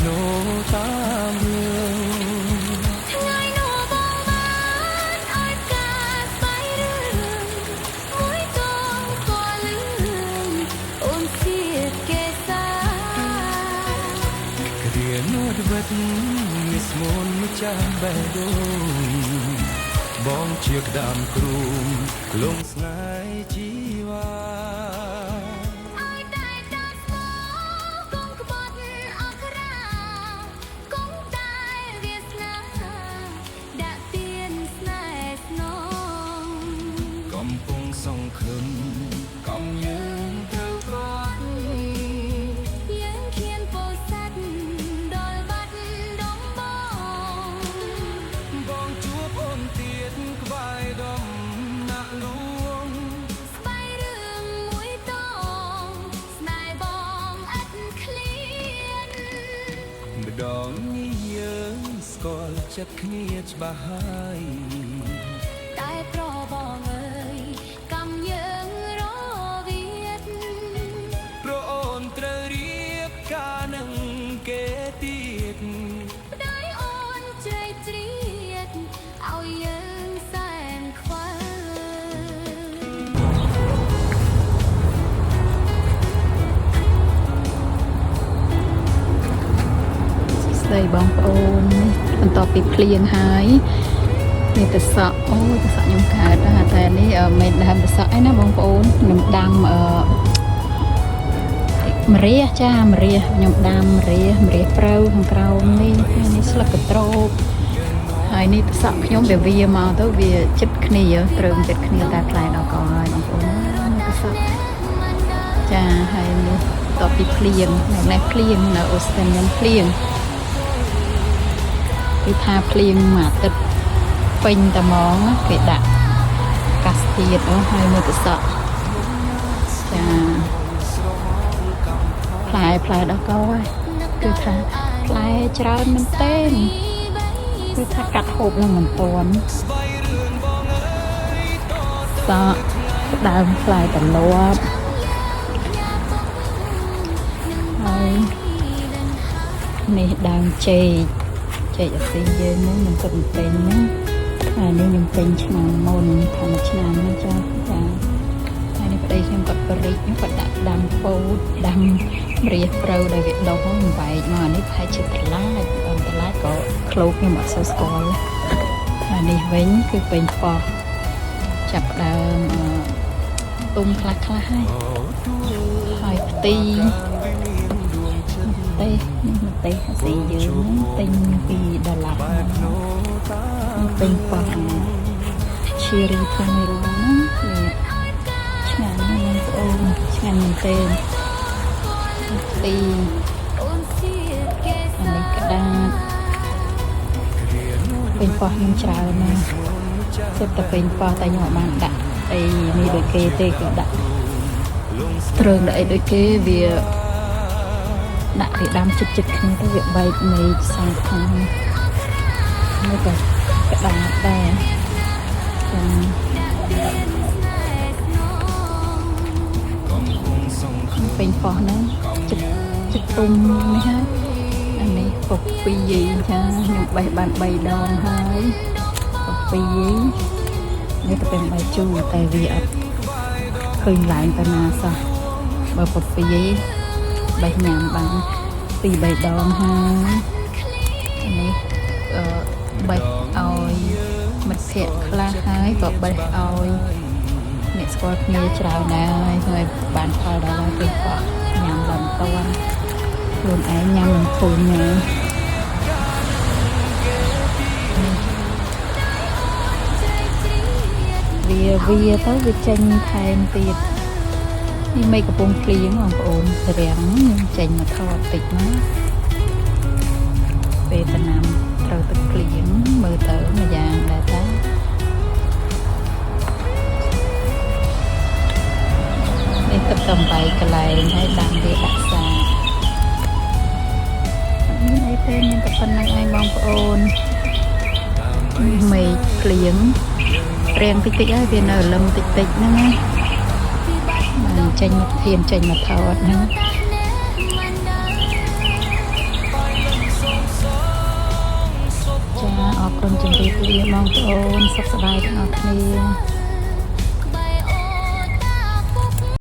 ធ្នូតាមរឿងថ្ងៃនោះបងបានឲ្យផ្កាស្បៃរឿងមួយតងពណ៌លឿងអូនសៀតកេសាគ្រានោះវិតមានស្មូនមួយចាស់បេះដូងបងជាក្តាមគ្រូលងស្នេហ៍ជីវ៉ាឲ្យតែដល់ស្មោកងក្បត់អក្សរាគង់តែវាសនាដាក់ទៀនស្នេហ៍ស្នងកំពុងសង្ឃឹមកំយើងត្រូវប្រត់យើងឃានពោសាត់ដល់បាត់ដងបងជួបអូនទៀតក្បែរដងណាក់លួងស្បែករឿងមួយតងស្នេហ៍បងឥតឃ្លានម្ដងនេះយើងស្គាល់ចិត្តគ្នាច្បាស់ហើយតែប្របងអើយកម្មយើងរវិតព្រោះអូនត្រូវរៀបការនឹងគេទៀតប្តីអូនជ្រែកជ្រៀតឲ្យយើងសែនខ្វល់ស្ដីបងប្អូនបន្ទាប់ពីភ្លៀងហើយនេះទៅសក់អូទៅសក់ខ្ញុំកើតតែនេះមិនដើមទៅសក់អីណាបងប្អូនខ្ញុំដាំម្រះចាម្រះខ្ញុំដាំម្រះព្រៅខាងក្រោមនេះស្លឹកកន្ទ្រកហើយនេះទៅសក់ខ្ញុំវាមកទៅវាចិត្តគ្នាត្រឹមចិត្តគ្នាតែផ្លែដល់កហើយបងប្អូននេះទៅសក់ចាហើយនេះតពីភ្លៀងនៅភ្លៀងនៅអូស្ត្រាលីភ្លៀងគឺថាភ្លៀងមួយអាទិត្យពេញតែហ្មងគេដាក់កាសទៀតហើយមើលទៅសក់ចាផ្លែដល់កហើយគឺថាផ្លែច្រើនមែនទែនគឺថាកាត់ហូបនឹងមិនទាន់សក់ដើមផ្លែត្រលាប់ហើយនេះដើមចេកអាស៊ីយើងហ្នឹងខ្ញុំគិតទិញហ្នឹងហើយនេះខ្ញុំទិញឆ្នាំមុនថាមួយឆ្នាំហ្នឹងចាហើយនេះប្តីខ្ញុំគាត់បរិចគាត់ដាក់ដាំពោតដាំម្រះព្រៅដែលវាដុះហ្នឹងបែកមកនេះប្រហែលជាត្រឡាចក៏ឃ្លោកខ្ញុំអត់សូវស្គាល់ហើយនេះវិញគឺពេញប៉ោះចាប់ដើមទុំខ្លះហើយផ្ទីម្ទេសអាស៊ីយើងទិញពីដុល្លារពេញប៉ោះឈីរីធម្មតានេះឆ្ងាញ់ណាស់បងប្អូនឆ្ងាញ់មែនទែនទីអានេះក្តារពេញប៉ោះខ្ញុំច្រើនណាស់សុទ្ធតែពេញប៉ោះតែខ្ញុំអត់បានដាក់អីនេះដូចគេទេគឺដាក់ត្រឹងដាក់អីដូចគេវាដាក់វាដាំជិតគ្នាទៅវាបែកនៃខ្សែខាងនេះក៏ក្តារដែរពេញប៉ោះហ្នឹងចិត្តទុំនេះហើយអានេះពពីចាខ្ញុំបេះបាន3ដងហើយពពីនេះទៅเป็นใบជូរតែវាអត់ឃើញឡើងទៅណាសោះបើពពីបេះញ៉ាំបាន2-3ដងហើយនេះបេះឲ្យមិត្តភក្តិខ្លះហើយក៏បេះឲ្យអ្នកស្គាល់គ្នាច្រើនដែរហើយបានផលដល់ហើយពេលក៏ញ៉ាំបានតន់ខ្លួនឯងញ៉ាំមិនធុញណាវាទៅវាចេញថែមទៀតនេះមិនកំពុងភ្លៀងបងប្អូនរាំងចេញមកថតតិចណាពេលដំណាំត្រូវទឹកភ្លៀងមើលទៅមួយយ៉ាងដែរតានេះទឹកតំបៃកន្លែងហើយដាំវាដាក់សានេះអីទេមានតែប៉ុណ្្នឹងឯងបងប្អូនមេឃភ្លៀងរៀងតិចហើយវានៅលឹមតិចហ្នឹងណាចេញមកធានចេញមកថតហ្នឹង លាបងប្អូនសុខសប្បាយទាំងអស់គ្នា